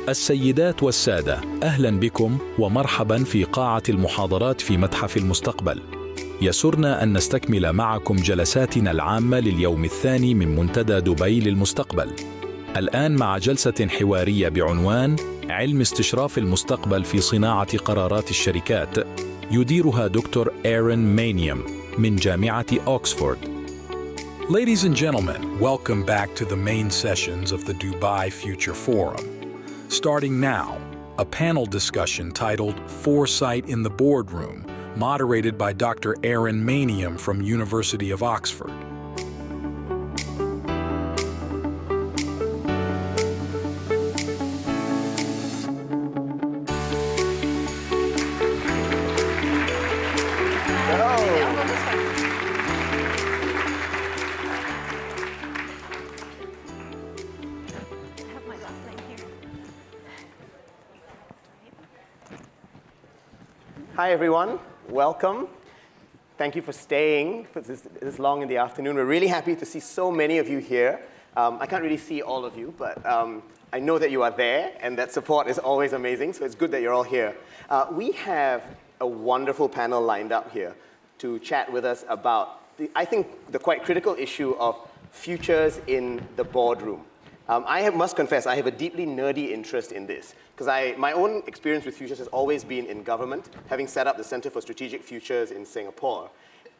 السيدات والسادة، أهلاً بكم ومرحباً في قاعة المحاضرات في متحف المستقبل. يسرنا أن نستكمل معكم جلساتنا العامة لليوم الثاني من منتدى دبي للمستقبل. الآن مع جلسة حوارية بعنوان علم استشراف المستقبل في صناعة قرارات الشركات، يديرها دكتور إيرين مانيوم من جامعة أوكسفورد. Ladies and gentlemen, welcome back to the main sessions of the Dubai Future Forum. Starting now, a panel discussion titled Foresight in the Boardroom, moderated by Dr. Éireann Maniam from University of Oxford. Hi everyone, welcome. Thank you for staying for this long in the afternoon. We're really happy to see so many of you here. I can't really see all of you, but I know that you are there, and that support is always amazing, so it's good that you're all here. We have a wonderful panel lined up here to chat with us about, I think, the quite critical issue of futures in the boardroom. Must confess, I have a deeply nerdy interest in this, because my own experience with futures has always been in government, having set up the Center for Strategic Futures in Singapore,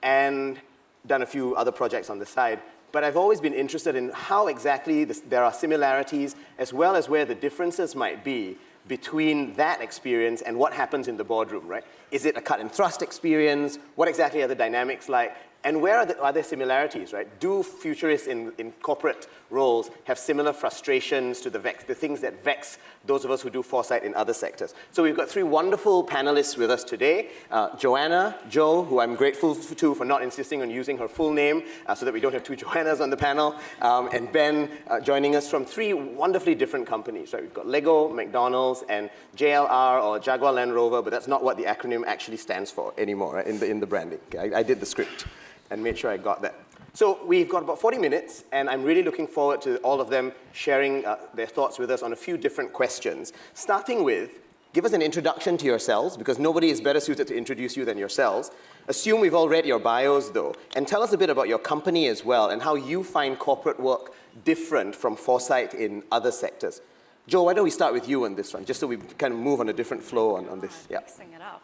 and done a few other projects on the side. But I've always been interested in how exactly there are similarities, as well as where the differences might be between that experience and what happens in the boardroom, right? Is it a cut and thrust experience? What exactly are the dynamics like? And where are there similarities, right? Do futurists in corporate roles have similar frustrations to the things that vex those of us who do foresight in other sectors? So we've got three wonderful panelists with us today. Joanna, Joe, who I'm grateful to for not insisting on using her full name so that we don't have two Joannas on the panel, and Ben joining us from three wonderfully different companies, right? We've got Lego, McDonald's, and JLR, or Jaguar Land Rover, but that's not what the acronym actually stands for anymore, right? in the branding. Okay? I did the script and made sure I got that. So we've got about 40 minutes, and I'm really looking forward to all of them sharing their thoughts with us on a few different questions. Starting with, give us an introduction to yourselves, because nobody is better suited to introduce you than yourselves. Assume we've all read your bios, though, and tell us a bit about your company as well, and how you find corporate work different from foresight in other sectors. Joe, why don't we start with you on this one, just so we kind of move on a different flow on this. Yeah. Mixing it up.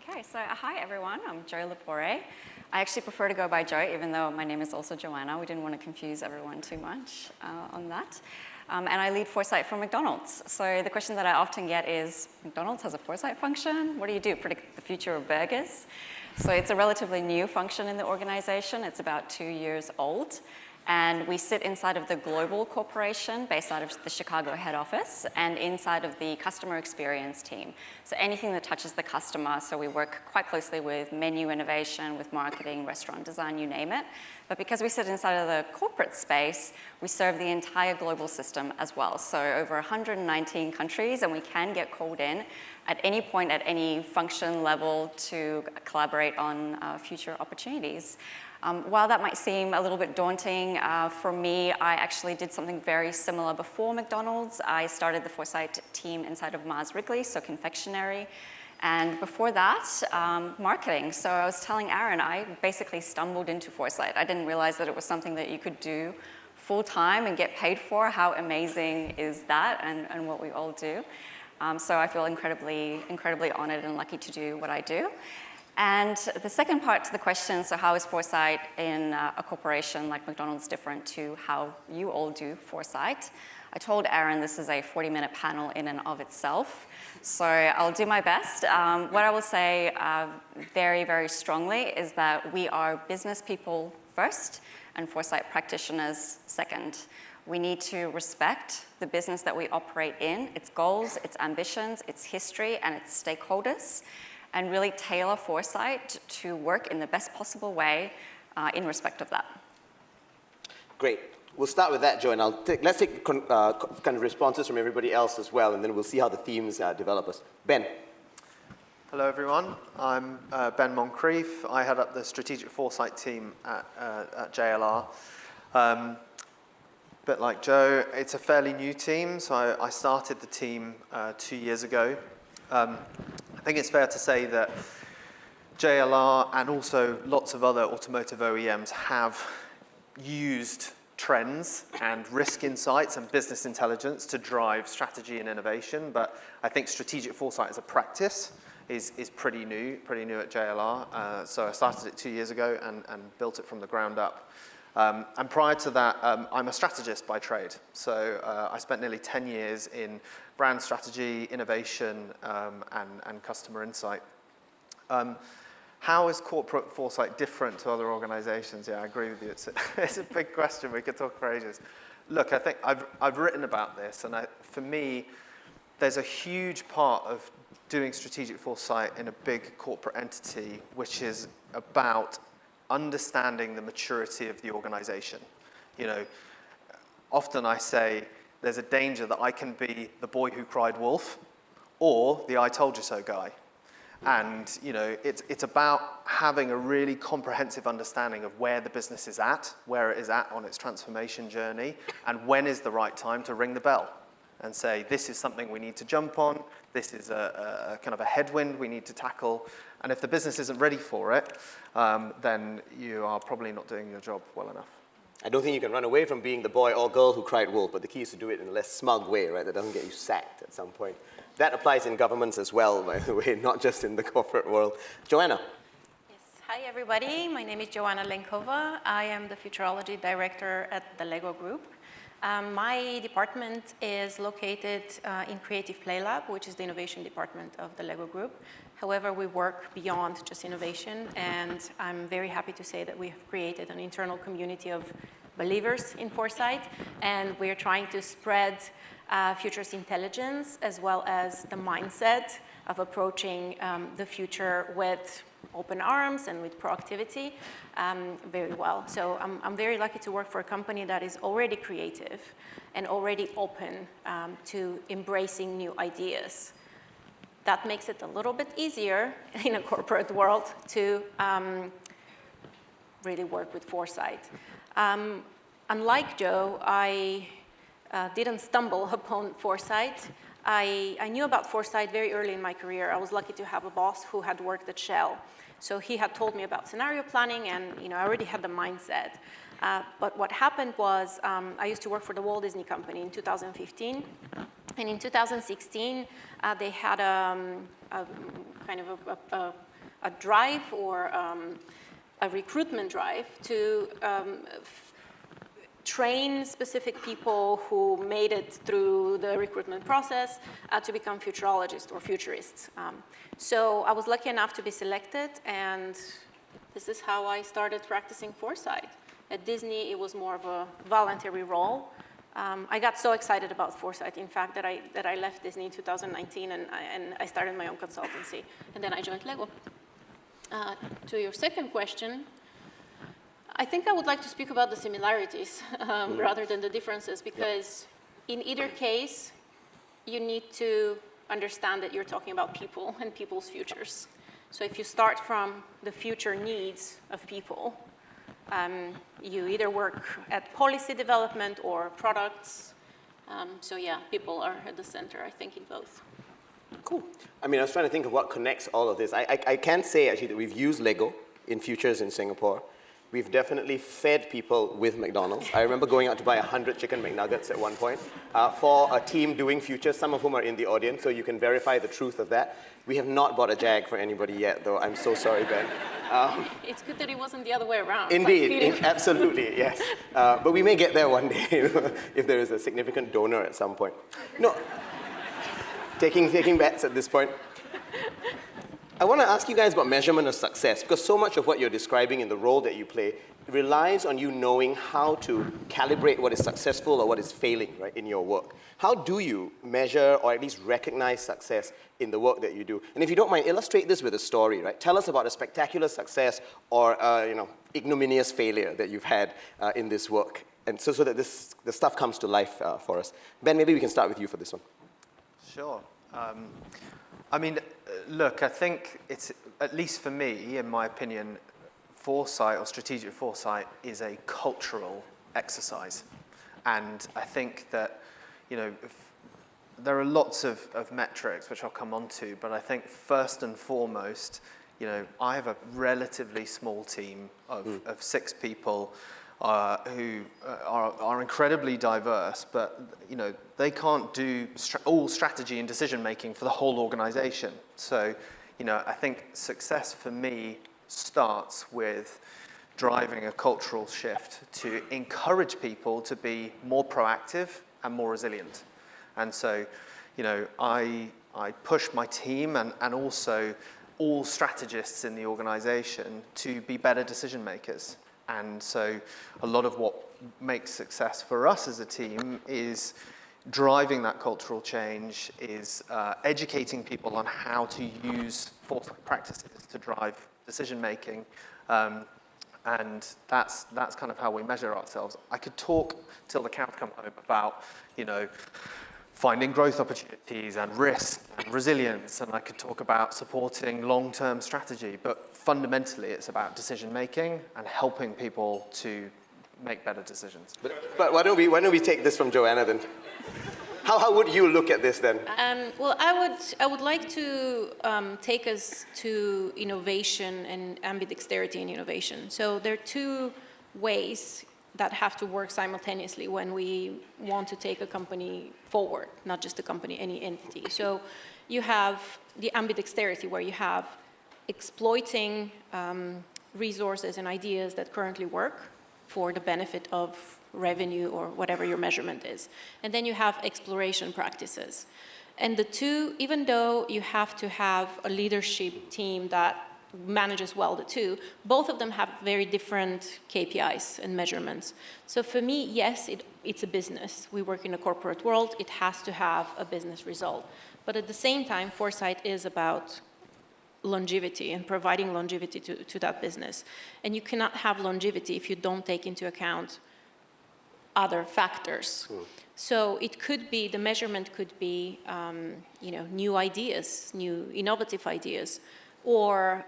Okay, so hi everyone, I'm Joe Lepore. I actually prefer to go by Joe, even though my name is also Joanna. We didn't want to confuse everyone too much on that. And I lead Foresight for McDonald's. So the question that I often get is, McDonald's has a Foresight function? What do you do, predict the future of burgers? So it's a relatively new function in the organization. It's about 2 years old. And we sit inside of the global corporation based out of the Chicago head office and inside of the customer experience team. So anything that touches the customer, so we work quite closely with menu innovation, with marketing, restaurant design, you name it. But because we sit inside of the corporate space, we serve the entire global system as well. So over 119 countries, and we can get called in at any point at any function level to collaborate on future opportunities. While that might seem a little bit daunting, for me, I actually did something very similar before McDonald's. I started the Foresight team inside of Mars Wrigley, so confectionery. And before that, marketing. So I was telling Aaron, I basically stumbled into Foresight. I didn't realize that it was something that you could do full time and get paid for. How amazing is that, and what we all do. So I feel incredibly honored and lucky to do what I do. And the second part to the question, so how is foresight in a corporation like McDonald's different to how you all do foresight? I told Aaron this is a 40-minute panel in and of itself, so I'll do my best. What I will say very, very strongly is that we are business people first and foresight practitioners second. We need to respect the business that we operate in, its goals, its ambitions, its history, and its stakeholders, and really tailor foresight to work in the best possible way in respect of that. Great. We'll start with that, Joe, and let's take kind of responses from everybody else as well, and then we'll see how the themes develop us. Ben. Hello, everyone. I'm Ben Moncrieffe. I head up the strategic foresight team at JLR. bit like Joe, it's a fairly new team, so I started the team 2 years ago. I think it's fair to say that JLR and also lots of other automotive OEMs have used trends and risk insights and business intelligence to drive strategy and innovation, but I think strategic foresight as a practice is pretty new at JLR. So I started it 2 years ago and built it from the ground up. And prior to that, I'm a strategist by trade. So I spent nearly 10 years in brand strategy, innovation, and customer insight. How is corporate foresight different to other organizations? Yeah, I agree with you. It's a big question. We could talk for ages. Look, I think I've written about this, and for me, there's a huge part of doing strategic foresight in a big corporate entity, which is about understanding the maturity of the organization. You know, often I say there's a danger that I can be the boy who cried wolf or the I told you so guy. And, you know, it's about having a really comprehensive understanding of where the business is at, where it is at on its transformation journey, and when is the right time to ring the bell and say, this is something we need to jump on, this is a kind of a headwind we need to tackle, and if the business isn't ready for it, then you are probably not doing your job well enough. I don't think you can run away from being the boy or girl who cried wolf, but the key is to do it in a less smug way, right, that doesn't get you sacked at some point. That applies in governments as well, by the way, not just in the corporate world. Joanna. Yes. Hi, everybody. My name is Joana Lenkova. I am the Futurology Director at the LEGO Group. My department is located in Creative Play Lab, which is the innovation department of the LEGO Group. However, we work beyond just innovation, and I'm very happy to say that we have created an internal community of believers in foresight, and we're trying to spread futures intelligence as well as the mindset of approaching the future with open arms and with proactivity very well. So I'm very lucky to work for a company that is already creative and already open to embracing new ideas. That makes it a little bit easier in a corporate world to really work with foresight. Unlike Joe, I didn't stumble upon foresight. I knew about foresight very early in my career. I was lucky to have a boss who had worked at Shell. So he had told me about scenario planning, and I already had the mindset. But what happened was I used to work for the Walt Disney Company in 2015. And in 2016, they had a kind of a drive or a recruitment drive to train specific people who made it through the recruitment process to become futurologists or futurists. So I was lucky enough to be selected, and this is how I started practicing foresight. At Disney, it was more of a voluntary role. I got so excited about foresight, in fact, that I left Disney in 2019 and I started my own consultancy. And then I joined LEGO. To your second question, I think I would like to speak about the similarities rather than the differences, because in either case, you need to understand that you're talking about people and people's futures. So if you start from the future needs of people, you either work at policy development or products. So yeah, people are at the center, I think, in both. Cool. I mean, I was trying to think of what connects all of this. I can say, actually, that we've used Lego in Futures in Singapore. We've definitely fed people with McDonald's. I remember going out to buy 100 chicken McNuggets at one point for a team doing Futures, some of whom are in the audience, so you can verify the truth of that. We have not bought a Jag for anybody yet, though. I'm so sorry, Ben. It's good that it wasn't the other way around. Indeed, absolutely, yes. But we may get there one day if there is a significant donor at some point. No, taking bets at this point. I want to ask you guys about measurement of success, because so much of what you're describing in the role that you play relies on you knowing how to calibrate what is successful or what is failing, right, in your work. How do you measure or at least recognize success in the work that you do? And if you don't mind, illustrate this with a story, right? Tell us about a spectacular success or ignominious failure that you've had in this work, and so that the stuff comes to life for us. Ben, maybe we can start with you for this one. Sure. I mean, look, I think it's, at least for me, in my opinion, foresight or strategic foresight is a cultural exercise. And I think that, there are lots of metrics which I'll come on to, but I think first and foremost, I have a relatively small team of 6 people who are incredibly diverse, but they can't do all strategy and decision making for the whole organization. So, I think success for me starts with driving a cultural shift to encourage people to be more proactive and more resilient. And so, I push my team and also all strategists in the organization to be better decision makers. And so a lot of what makes success for us as a team is driving that cultural change, is educating people on how to use foresight practices to drive decision making. And that's kind of how we measure ourselves. I could talk till the cows come home about, finding growth opportunities and risk and resilience, and I could talk about supporting long-term strategy, but fundamentally it's about decision making and helping people to make better decisions. But why don't we take this from Joanna then? How would you look at this then? Well, I would like to take us to innovation and ambidexterity in innovation. So there are 2 ways that have to work simultaneously when we want to take a company forward, not just a company, any entity. So you have the ambidexterity, where you have exploiting resources and ideas that currently work for the benefit of revenue or whatever your measurement is. And then you have exploration practices. And the 2, even though you have to have a leadership team that manages well the 2, both of them have very different KPIs and measurements. So for me, yes, it's a business. We work in a corporate world. It has to have a business result. But at the same time, Foresight is about longevity and providing longevity to that business. And you cannot have longevity if you don't take into account other factors. So it could be, the measurement could be, new ideas, new innovative ideas, or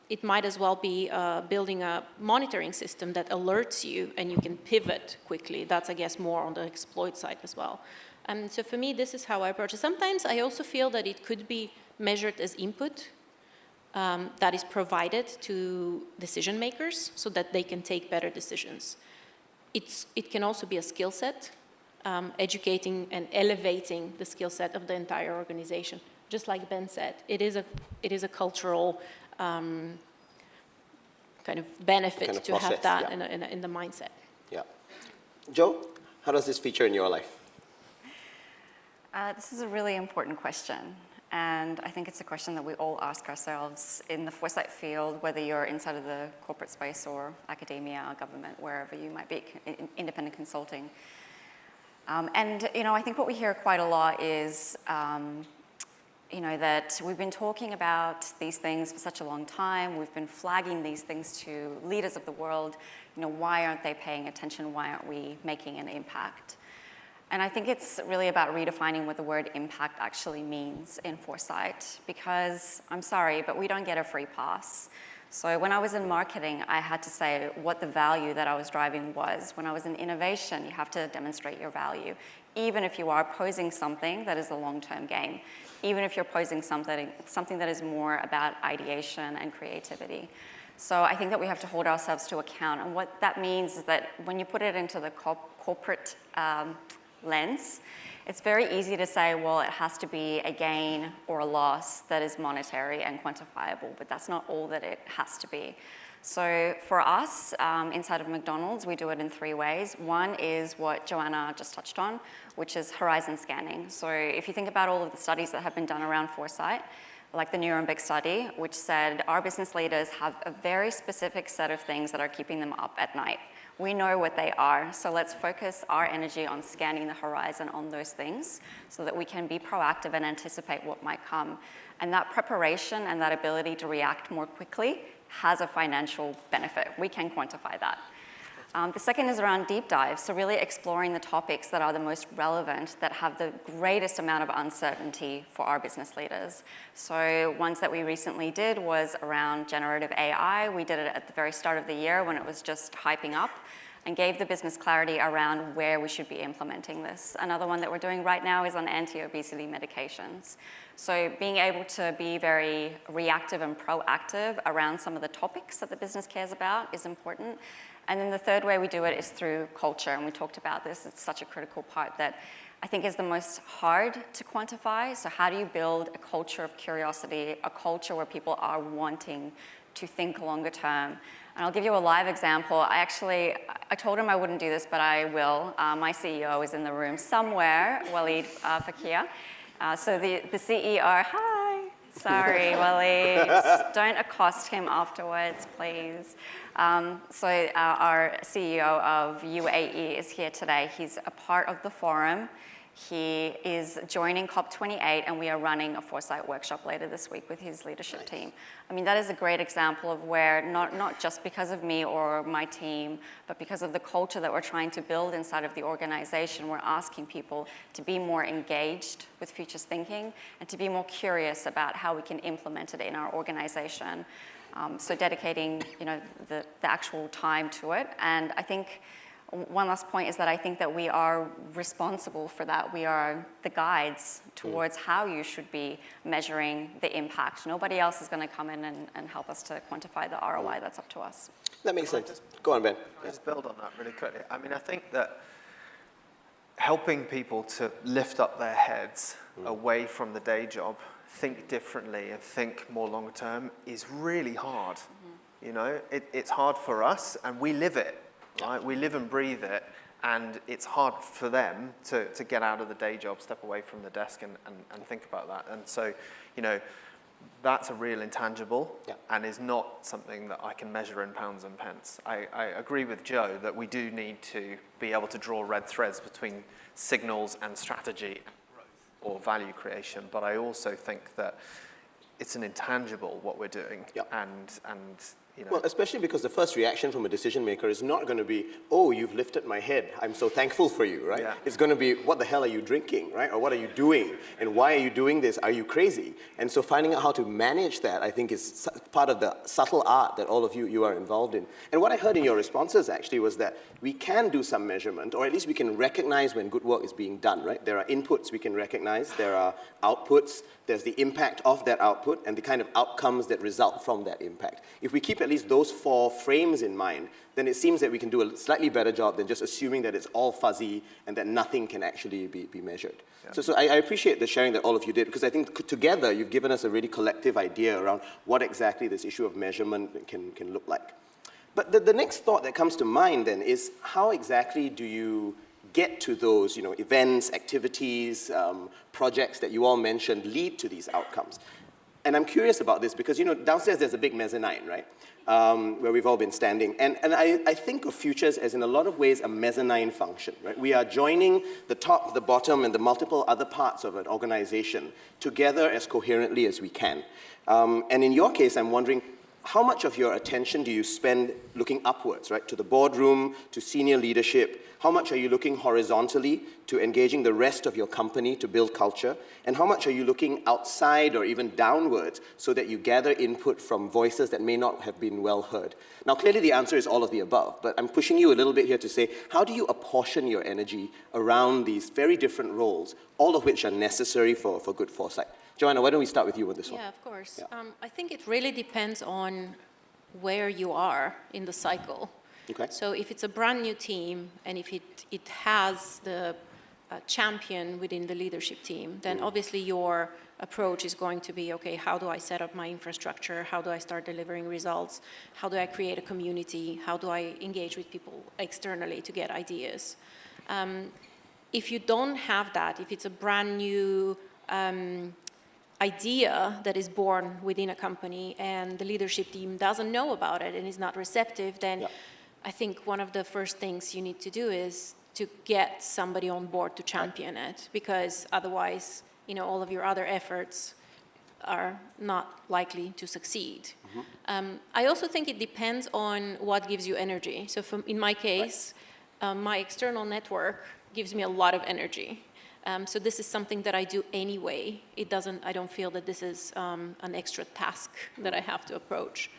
it might as well be building a monitoring system that alerts you and you can pivot quickly. That's, I guess, more on the exploit side as well. So for me, this is how I approach it. Sometimes I also feel that it could be measured as input that is provided to decision makers so that they can take better decisions. It can also be a skill set, educating and elevating the skill set of the entire organization. Just like Ben said, it is a cultural kind of benefit kind of to process, have that in the mindset. Yeah. Joe, how does this feature in your life? This is a really important question. And I think it's a question that we all ask ourselves in the foresight field, whether you're inside of the corporate space or academia or government, wherever you might be, independent consulting. And I think what we hear quite a lot is that we've been talking about these things for such a long time. We've been flagging these things to leaders of the world. Why aren't they paying attention? Why aren't we making an impact? And I think it's really about redefining what the word impact actually means in foresight, because I'm sorry, but we don't get a free pass. So when I was in marketing, I had to say what the value that I was driving was. When I was in innovation, you have to demonstrate your value, even if you are posing something that is a long-term game, even if you're posing something that is more about ideation and creativity. So I think that we have to hold ourselves to account. And what that means is that when you put it into the corporate lens, it's very easy to say, well, it has to be a gain or a loss that is monetary and quantifiable, but that's not all that it has to be. So for us, inside of McDonald's, we do it in 3 ways. One is what Joanna just touched on, which is horizon scanning. So if you think about all of the studies that have been done around foresight, like the Nuremberg study, which said our business leaders have a very specific set of things that are keeping them up at night. We know what they are, so let's focus our energy on scanning the horizon on those things so that we can be proactive and anticipate what might come. And that preparation and that ability to react more quickly has a financial benefit. We can quantify that. The second is around deep dives, so really exploring the topics that are the most relevant, that have the greatest amount of uncertainty for our business leaders. So ones that we recently did was around generative AI. We did it at the very start of the year when it was just hyping up. and gave the business clarity around where we should be implementing this. Another one that we're doing right now is on anti-obesity medications. So being able to be very reactive and proactive around some of the topics that the business cares about is important. And then the third way we do it is through culture, and we talked about this. It's such a critical part that I think is the most hard to quantify. So how do you build a culture of curiosity, a culture where people are wanting to think longer term? And I'll give you a live example. I told him I wouldn't do this, but I will. My CEO is in the room somewhere, Waleed Fakir. So the CEO, hi, sorry, Waleed, don't accost him afterwards, please. So our CEO of UAE is here today. He's a part of the forum. He is joining COP28, and we are running a Foresight workshop later this week with his leadership team. I mean, that is a great example of where, not just because of me or my team, but because of the culture that we're trying to build inside of the organization, we're asking people to be more engaged with futures thinking and to be more curious about how we can implement it in our organization. So dedicating, the actual time to it. And I think one last point is that I think that we are responsible for that. We are the guides towards how you should be measuring the impact. Nobody else is going to come in and help us to quantify the ROI. That's up to us. That makes sense. Go on, Ben. Just build on that really quickly. I mean, I think that helping people to lift up their heads away from the day job, think differently and think more long term is really hard. It's hard for us, and we live it. Right? We live and breathe it, and it's hard for them to get out of the day job, step away from the desk and think about that. And so, that's a real intangible and is not something that I can measure in pounds and pence. I agree with Joe that we do need to be able to draw red threads between signals and strategy and growth or value creation, but I also think that it's an intangible what we're doing, and Well, especially because the first reaction from a decision maker is not going to be, oh, you've lifted my head, I'm so thankful for you, right? Yeah. It's going to be, what the hell are you drinking, right? Or what are you doing? And why are you doing this? Are you crazy? And so finding out how to manage that, I think, is part of the subtle art that all of you are involved in. And what I heard in your responses, actually, was that we can do some measurement, or at least we can recognize when good work is being done, right? There are inputs we can recognize, there are outputs, there's the impact of that output, and the kind of outcomes that result from that impact. If we keep at least those 4 frames in mind, then it seems that we can do a slightly better job than just assuming that it's all fuzzy and that nothing can actually be measured. Yeah. So I appreciate the sharing that all of you did, because I think together you've given us a really collective idea around what exactly this issue of measurement can look like. But the next thought that comes to mind then is, how exactly do you get to those events, activities, projects that you all mentioned lead to these outcomes? And I'm curious about this because, downstairs there's a big mezzanine, right, where we've all been standing. And I think of Futures as, in a lot of ways, a mezzanine function, right? We are joining the top, the bottom, and the multiple other parts of an organization together as coherently as we can. And in your case, I'm wondering, how much of your attention do you spend looking upwards, right, to the boardroom, to senior leadership? How much are you looking horizontally to engaging the rest of your company to build culture? And how much are you looking outside or even downwards so that you gather input from voices that may not have been well heard? Now, clearly the answer is all of the above, but I'm pushing you a little bit here to say, how do you apportion your energy around these very different roles, all of which are necessary for good foresight? Joanna, why don't we start with you with this one? Yeah, of course. Yeah. I think it really depends on where you are in the cycle. Okay. So if it's a brand new team and if it has the champion within the leadership team, then obviously your approach is going to be, okay, how do I set up my infrastructure? How do I start delivering results? How do I create a community? How do I engage with people externally to get ideas? If you don't have that, if it's a brand new idea that is born within a company and the leadership team doesn't know about it and is not receptive, then I think one of the first things you need to do is to get somebody on board to champion it, because otherwise, all of your other efforts are not likely to succeed. I also think it depends on what gives you energy. So in my case, my external network gives me a lot of energy. So this is something that I do anyway. I don't feel that this is an extra task that I have to approach.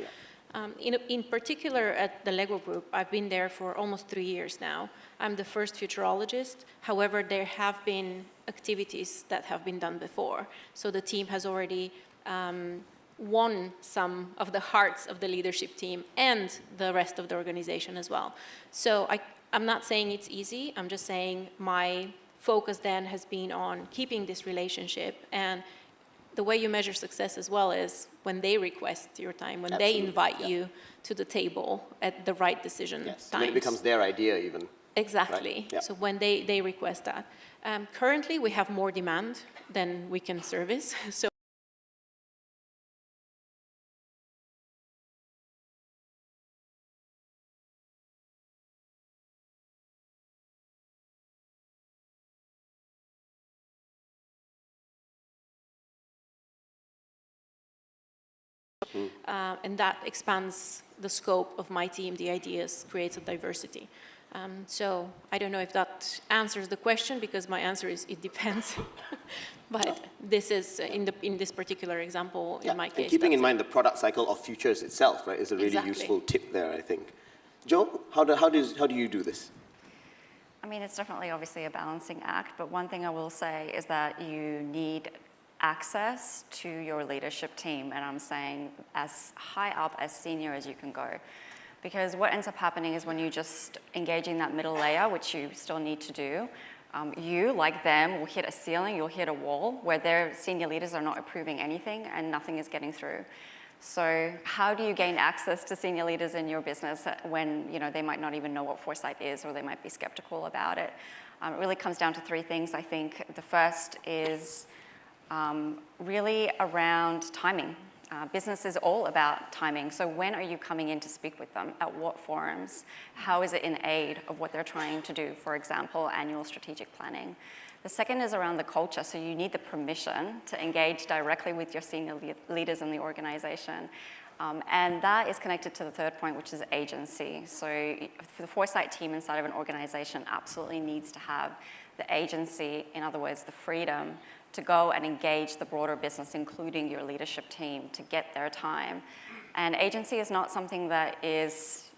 In particular, at the Lego Group, I've been there for almost 3 years now. I'm the first futurologist. However, there have been activities that have been done before. So the team has already won some of the hearts of the leadership team and the rest of the organization as well. So I'm not saying it's easy. I'm just saying my focus then has been on keeping this relationship, and the way you measure success as well is when they request your time, when they invite you to the table at the right decision times. When it becomes their idea even. Exactly. Right? Yeah. So when they request that. Currently, we have more demand than we can service. So and that expands the scope of my team, the ideas, creates a diversity. So I don't know if that answers the question, because my answer is it depends. But this is, in this particular example, in my case. And keeping in mind the product cycle of futures itself, right, is a really useful tip there, I think. Jo, how do you do this? I mean, it's definitely obviously a balancing act, but one thing I will say is that you need access to your leadership team, and I'm saying as high up, as senior as you can go. Because what ends up happening is when you just engage in that middle layer, which you still need to do, you, like them, will hit a ceiling, you'll hit a wall where their senior leaders are not approving anything and nothing is getting through. So how do you gain access to senior leaders in your business when they might not even know what Foresight is, or they might be skeptical about it? It really comes down to 3 things, I think. The first is really around timing. Business is all about timing. So when are you coming in to speak with them? At what forums? How is it in aid of what they're trying to do? For example, annual strategic planning. The second is around the culture. So you need the permission to engage directly with your senior leaders in the organization. And that is connected to the third point, which is agency. So the Foresight team inside of an organization absolutely needs to have the agency, in other words, the freedom to go and engage the broader business, including your leadership team, to get their time. And agency is not something that is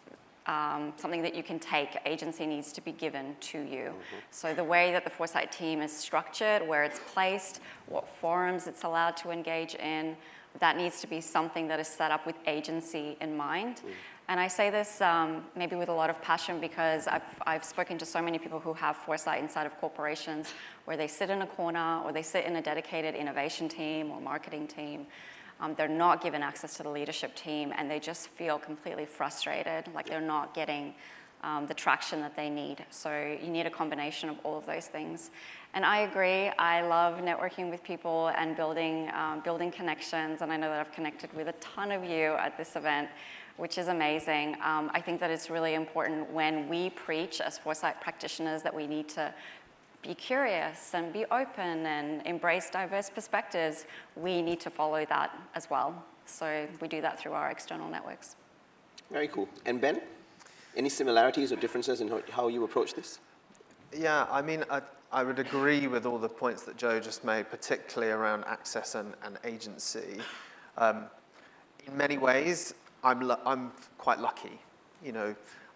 something that you can take. Agency needs to be given to you. So the way that the Foresight team is structured, where it's placed, what forums it's allowed to engage in, that needs to be something that is set up with agency in mind. And I say this maybe with a lot of passion, because I've spoken to so many people who have Foresight inside of corporations where they sit in a corner, or they sit in a dedicated innovation team or marketing team. They're not given access to the leadership team, and they just feel completely frustrated, like they're not getting the traction that they need. So you need a combination of all of those things. And I agree, I love networking with people and building connections, and I know that I've connected with a ton of you at this event, which is amazing. I think that it's really important when we preach as Foresight practitioners that we need to be curious and be open and embrace diverse perspectives. We need to follow that as well. So we do that through our external networks. Very cool. And Ben, any similarities or differences in how you approach this? Yeah, I mean, I would agree with all the points that Jo just made, particularly around access and agency. In many ways, I'm quite lucky.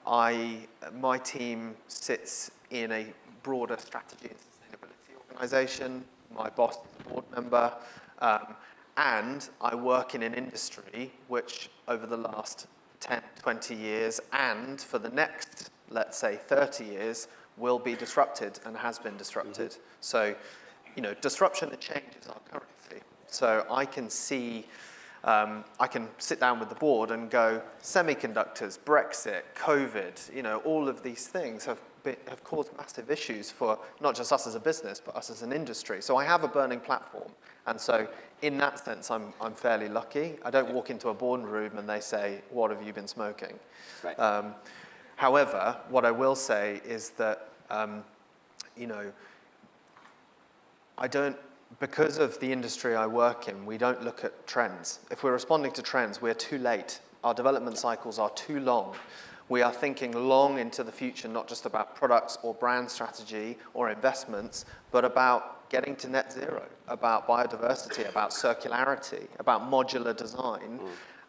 My team sits in a broader strategy and sustainability organization. My boss is a board member, and I work in an industry which, over the last 10, 20 years, and for the next, let's say, 30 years, will be disrupted and has been disrupted. So, disruption and change is our currency. So I can see, I can sit down with the board and go, semiconductors, Brexit, COVID, all of these things have caused massive issues for not just us as a business, but us as an industry. So I have a burning platform. And so in that sense, I'm fairly lucky. I don't walk into a boardroom and they say, what have you been smoking? Right. However, what I will say is that, because of the industry I work in, we don't look at trends. If we're responding to trends, we're too late. Our development cycles are too long. We are thinking long into the future, not just about products or brand strategy or investments, but about getting to net zero, about biodiversity, about circularity, about modular design.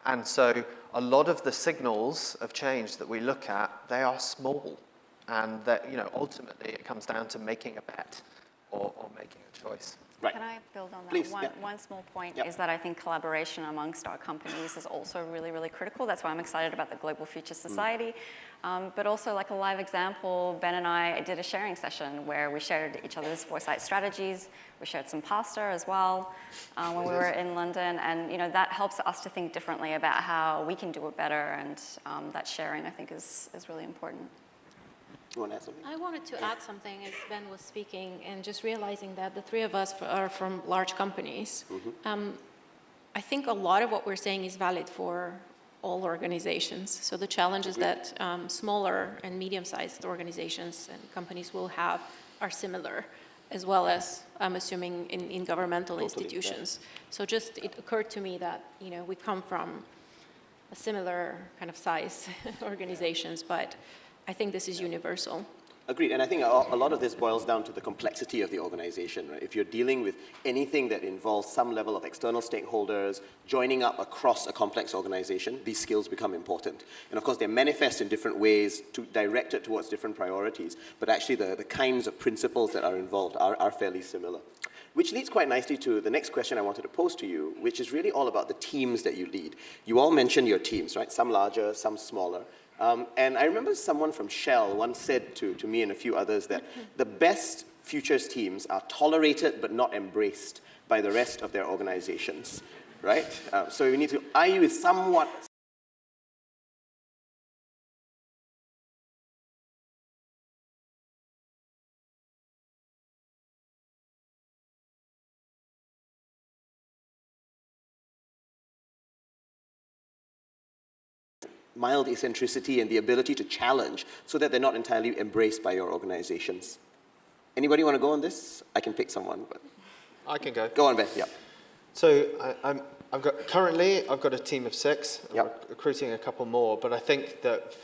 And so a lot of the signals of change that we look at, they are small. And that, ultimately it comes down to making a bet or making a choice. Right. Can I build on that? Please, One small point Yep. is that I think collaboration amongst our companies is also really, really critical. That's why I'm excited about the Global Future Society. But also, like a live example, Ben and I did a sharing session where we shared each other's foresight strategies. We shared some pasta as well when we were in London. And that helps us to think differently about how we can do it better. And that sharing, I think, is really important. You want to add something? I wanted to add something as Ben was speaking, and just realizing that the three of us are from large companies. I think a lot of what we're saying is valid for all organizations. So the challenges that smaller and medium-sized organizations and companies will have are similar, as well as, I'm assuming, in governmental institutions. So just it occurred to me that we come from a similar kind of size organizations, but I think this is universal. Agreed, and I think a lot of this boils down to the complexity of the organization, right? If you're dealing with anything that involves some level of external stakeholders, joining up across a complex organization, these skills become important. And of course, they manifest in different ways, directed towards different priorities, but actually the kinds of principles that are involved are fairly similar. Which leads quite nicely to the next question I wanted to pose to you, which is really all about the teams that you lead. You all mentioned your teams, right? Some larger, some smaller. And I remember someone from Shell once said to me and a few others that the best futures teams are tolerated but not embraced by the rest of their organizations, right? So you need to argue with somewhat mild eccentricity and the ability to challenge so that they're not entirely embraced by your organizations. Anybody want to go on this? I can pick someone, but I can go. Go on, Ben. Yeah. So currently I've got a team of 6. I'm Yep. recruiting a couple more, but I think that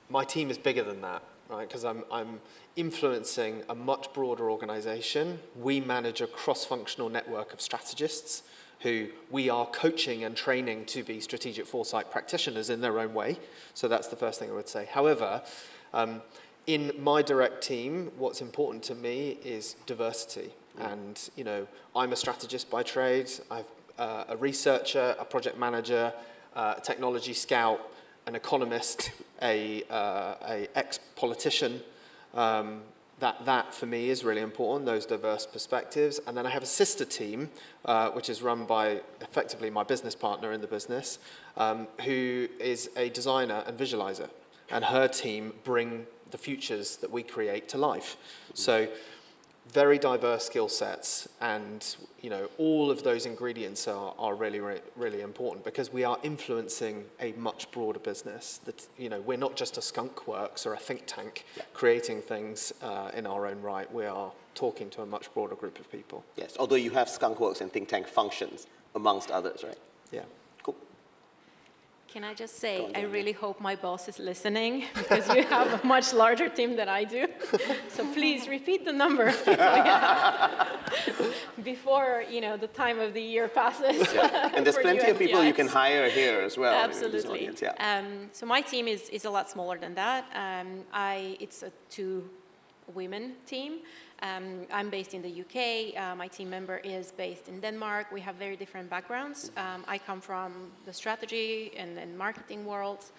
my team is bigger than that, right? Because I'm influencing a much broader organization. We manage a cross-functional network of strategists who we are coaching and training to be strategic foresight practitioners in their own way. So that's the first thing I would say. However, in my direct team, what's important to me is diversity. And, I'm a strategist by trade. I'm a researcher, a project manager, a technology scout, an economist, a ex-politician. That for me is really important, those diverse perspectives. And then I have a sister team, which is run by effectively my business partner in the business, who is a designer and visualizer. And her team bring the futures that we create to life. So very diverse skill sets, and all of those ingredients are really, really, really important because we are influencing a much broader business. That we're not just a skunk works or a think tank creating things in our own right. We are talking to a much broader group of people. Yes, although you have skunk works and think tank functions amongst others, right? Yeah. Cool. Can I just say, I really hope my boss is listening, because you have a much larger team than I do. So please repeat the number of people you have before the time of the year passes. Yeah. And there's plenty of people you can hire here as well. Absolutely. In this audience, So my team is a lot smaller than that. It's a 2-women team. I'm based in the UK. My team member is based in Denmark. We have very different backgrounds. I come from the strategy and marketing worlds,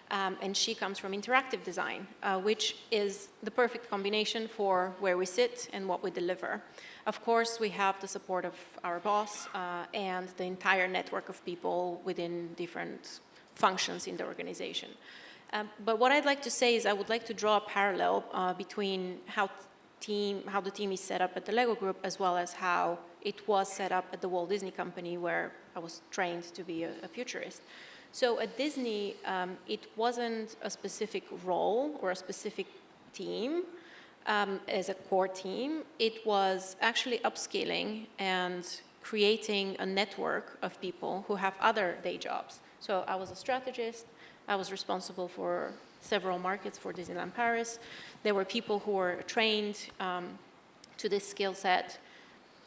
and she comes from interactive design, which is the perfect combination for where we sit and what we deliver. Of course, we have the support of our boss and the entire network of people within different functions in the organization. But what I'd like to say is I would like to draw a parallel between how the team is set up at the Lego Group, as well as how it was set up at the Walt Disney Company, where I was trained to be a futurist. So at Disney, it wasn't a specific role or a specific team as a core team. It was actually upskilling and creating a network of people who have other day jobs. So I was a strategist. I was responsible for several markets for Disneyland Paris. There were people who were trained to this skill set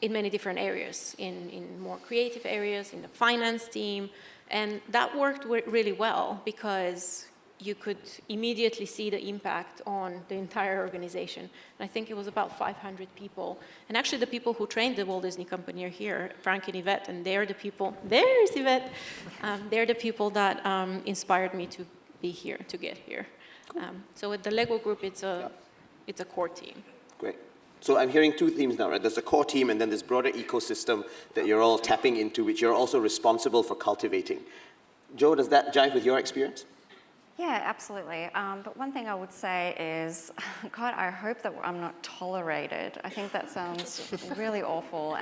in many different areas, in more creative areas, in the finance team, And that worked really well because you could immediately see the impact on the entire organization. And I think it was about 500 people. And actually the people who trained the Walt Disney Company are here, Frank and Yvette, and they're the people, there's Yvette, they're the people that inspired me to be here, to get here. So with the Lego group, it's a core team. Great. So I'm hearing two themes now, right? There's a core team and then this broader ecosystem that you're all tapping into, which you're also responsible for cultivating. Joe, does that jive with your experience? Yeah, absolutely. But one thing I would say is, God, I hope that I'm not tolerated. I think that sounds really awful.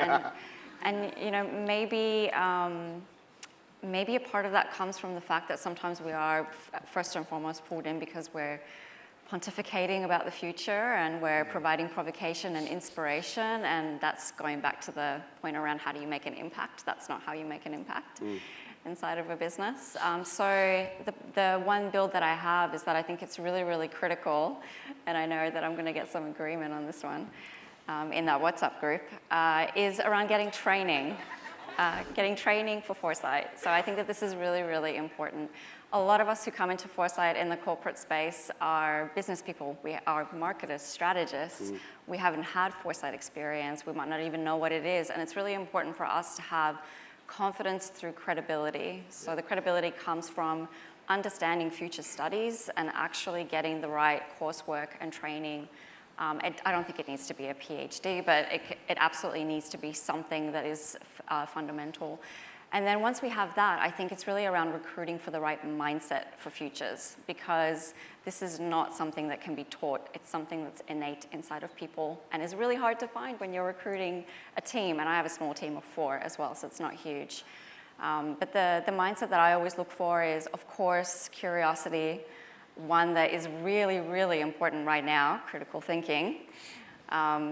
And you know, maybe a part of that comes from the fact that sometimes we are first and foremost pulled in because we're pontificating about the future and we're providing provocation and inspiration, and that's going back to the point around how do you make an impact. That's not how you make an impact inside of a business. So the one build that I have is that I think it's really, really critical, and I know that I'm going to get some agreement on this one in that WhatsApp group, is around getting training for Foresight. So I think that this is really, really important. A lot of us who come into Foresight in the corporate space are business people. We are marketers, strategists. We haven't had Foresight experience. We might not even know what it is. And it's really important for us to have confidence through credibility. So the credibility comes from understanding future studies and actually getting the right coursework and training. I don't think it needs to be a PhD, but it absolutely needs to be something that is fundamental. And then once we have that, I think it's really around recruiting for the right mindset for futures, because this is not something that can be taught. It's something that's innate inside of people and is really hard to find when you're recruiting a team. And I have a small team of 4 as well, so it's not huge. But the mindset that I always look for is, of course, curiosity, one that is really, really important right now, critical thinking,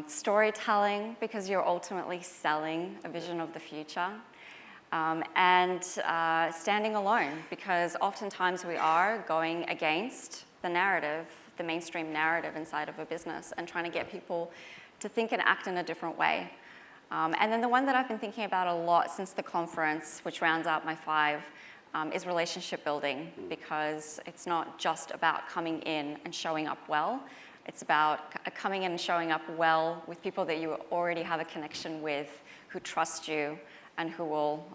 storytelling, because you're ultimately selling a vision of the future, and standing alone, because oftentimes we are going against the narrative, the mainstream narrative inside of a business, and trying to get people to think and act in a different way. And then the one that I've been thinking about a lot since the conference, which rounds out my 5, is relationship building, because it's not just about coming in and showing up well. It's about coming in and showing up well with people that you already have a connection with, who trust you, and who will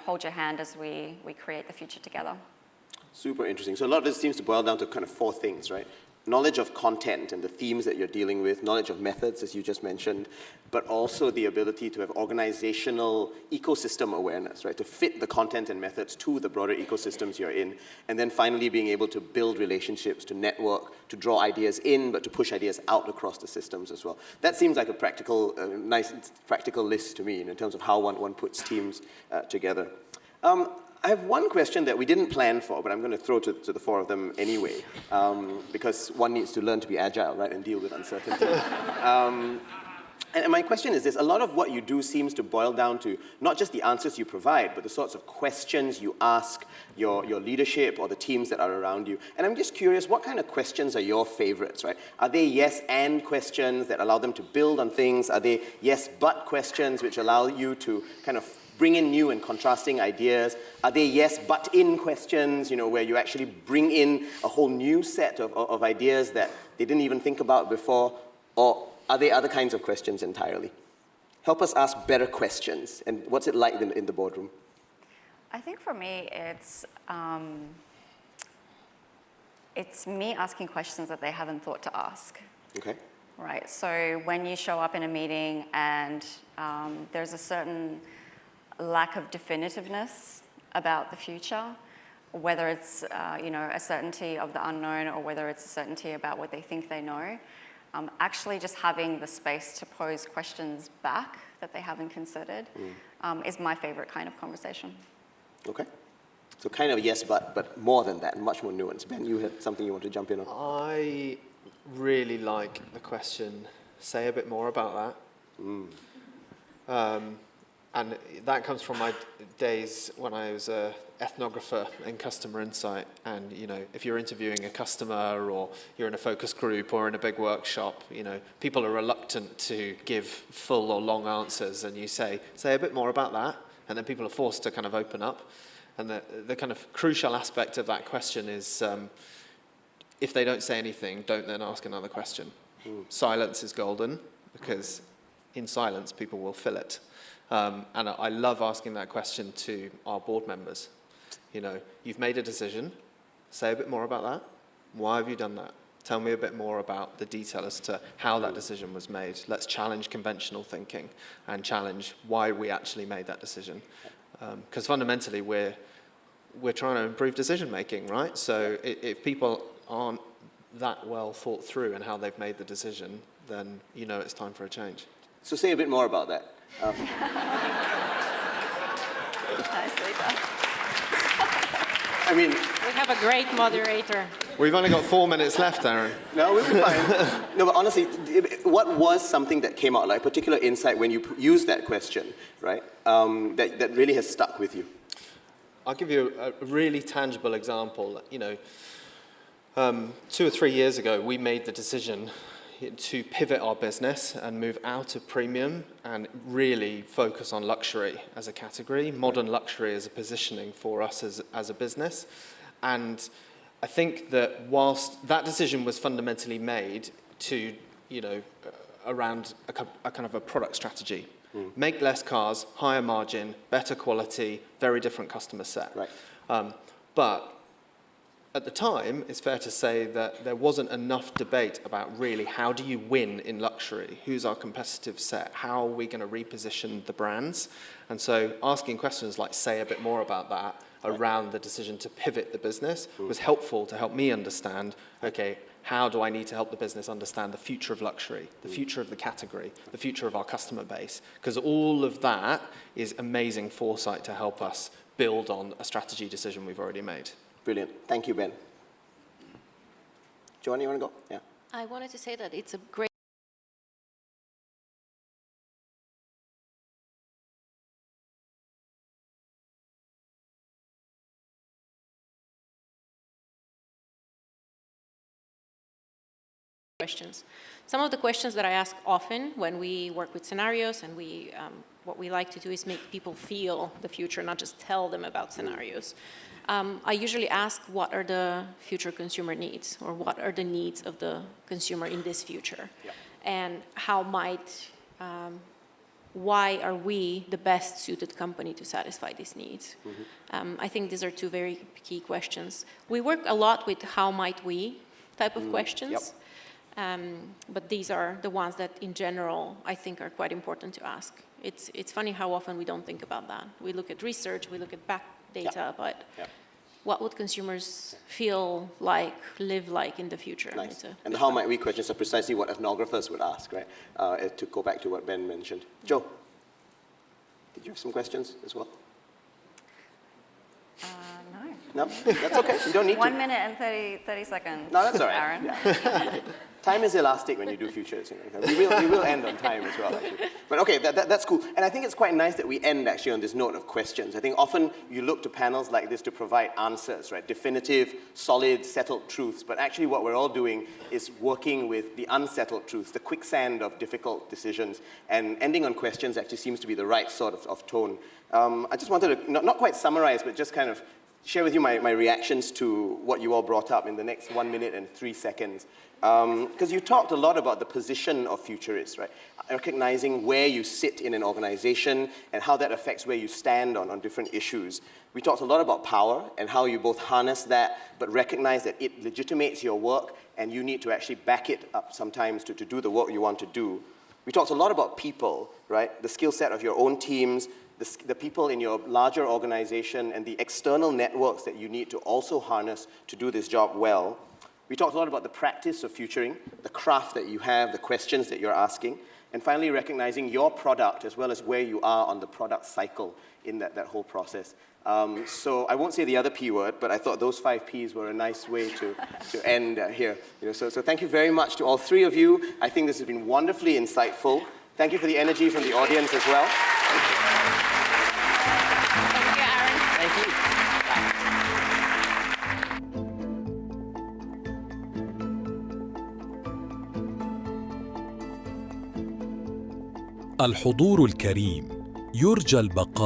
hold your hand as we create the future together. Super interesting. So a lot of this seems to boil down to kind of 4 things, right? Knowledge of content and the themes that you're dealing with, knowledge of methods, as you just mentioned, but also the ability to have organizational ecosystem awareness, right? To fit the content and methods to the broader ecosystems you're in. And then finally being able to build relationships, to network, to draw ideas in, but to push ideas out across the systems as well. That seems like a practical, nice practical list to me in terms of how one puts teams together. I have one question that we didn't plan for, but I'm going to throw to the 4 of them anyway, because one needs to learn to be agile, right, and deal with uncertainty. And my question is this: a lot of what you do seems to boil down to not just the answers you provide, but the sorts of questions you ask your leadership or the teams that are around you. And I'm just curious, what kind of questions are your favorites, right? Are they yes and questions that allow them to build on things? Are they yes but questions which allow you to kind of bring in new and contrasting ideas? Are they yes but in questions, where you actually bring in a whole new set of ideas that they didn't even think about before? Or are they other kinds of questions entirely? Help us ask better questions. And what's it like in the boardroom? I think for me, it's me asking questions that they haven't thought to ask. Okay. Right, so when you show up in a meeting and there's a certain lack of definitiveness about the future, whether it's a certainty of the unknown or whether it's a certainty about what they think they know, actually just having the space to pose questions back that they haven't considered is my favorite kind of conversation. Okay. So kind of yes, but more than that, much more nuanced. Ben, you had something you want to jump in on? I really like the question, say a bit more about that. And that comes from my days when I was an ethnographer in customer insight. And, if you're interviewing a customer or you're in a focus group or in a big workshop, people are reluctant to give full or long answers. And you say a bit more about that. And then people are forced to kind of open up. And the kind of crucial aspect of that question is if they don't say anything, don't then ask another question. Silence is golden, because in silence, people will fill it. And I love asking that question to our board members. You know, you've made a decision. Say a bit more about that. Why have you done that? Tell me a bit more about the detail as to how that decision was made. Let's challenge conventional thinking and challenge why we actually made that decision. Because fundamentally, we're trying to improve decision making, right? So if people aren't that well thought through in how they've made the decision, then you know it's time for a change. So say a bit more about that. Nicely done. I mean, We have a great moderator. We've only got 4 minutes left, Aaron. no, we'll be fine. No, but honestly, what was something that came out, like particular insight when you used that question, right, that really has stuck with you? I'll give you a really tangible example. You know, 2 or 3 years ago, we made the decision to pivot our business and move out of premium and really focus on luxury as a category, modern luxury as a positioning for us as a business. And I think that whilst that decision was fundamentally made to, you know, around a kind of a product strategy, make less cars, higher margin, better quality, very different customer set. Right. But at the time, it's fair to say that there wasn't enough debate about really how do you win in luxury? Who's our competitive set? How are we going to reposition the brands? And so asking questions like, say a bit more about that around the decision to pivot the business was helpful to help me understand, okay, how do I need to help the business understand the future of luxury, the future of the category, the future of our customer base? Because all of that is amazing foresight to help us build on a strategy decision we've already made. Brilliant. Thank you, Ben. Joanna, you want to go? Yeah. I wanted to say that it's a great questions. Some of the questions that I ask often when we work with scenarios, and what we like to do is make people feel the future, not just tell them about scenarios. I usually ask, what are the future consumer needs, or what are the needs of the consumer in this future? Yeah. And how might, why are we the best suited company to satisfy these needs? I think these are two very key questions. We work a lot with how might we type of questions. Yep. But these are the ones that, in general, I think are quite important to ask. It's funny how often we don't think about that. We look at research, we look at back data, but what would consumers feel like, live like in the future? Nice. And the how might we questions are precisely what ethnographers would ask, right? To go back to what Ben mentioned. Joe, did you have some questions as well? No. No? That's okay. You don't need 1 to. minute and 30 seconds. No, that's all right. Aaron. Yeah. Time is elastic when you do futures. You know. We will end on time as well, actually. But okay, that's cool. And I think it's quite nice that we end actually on this note of questions. I think often you look to panels like this to provide answers, right? Definitive, solid, settled truths. But actually what we're all doing is working with the unsettled truths, the quicksand of difficult decisions. And ending on questions actually seems to be the right sort of tone. I just wanted to, not quite summarize, but just kind of share with you my reactions to what you all brought up in the next 1 minute and 3 seconds. Because you talked a lot about the position of futurists, right? Recognizing where you sit in an organization and how that affects where you stand on different issues. We talked a lot about power and how you both harness that, but recognize that it legitimates your work and you need to actually back it up sometimes to do the work you want to do. We talked a lot about people, right? The skill set of your own teams, the people in your larger organization, and the external networks that you need to also harness to do this job well. We talked a lot about the practice of futuring, the craft that you have, the questions that you're asking, and finally recognizing your product as well as where you are on the product cycle in that whole process. So I won't say the other P word, but I thought those 5 Ps were a nice way to end here. You know, so thank you very much to all 3 of you. I think this has been wonderfully insightful. Thank you for the energy from the audience as well. Thank you, Aaron. Thank you. الحضور الكريم، يرجى البقاء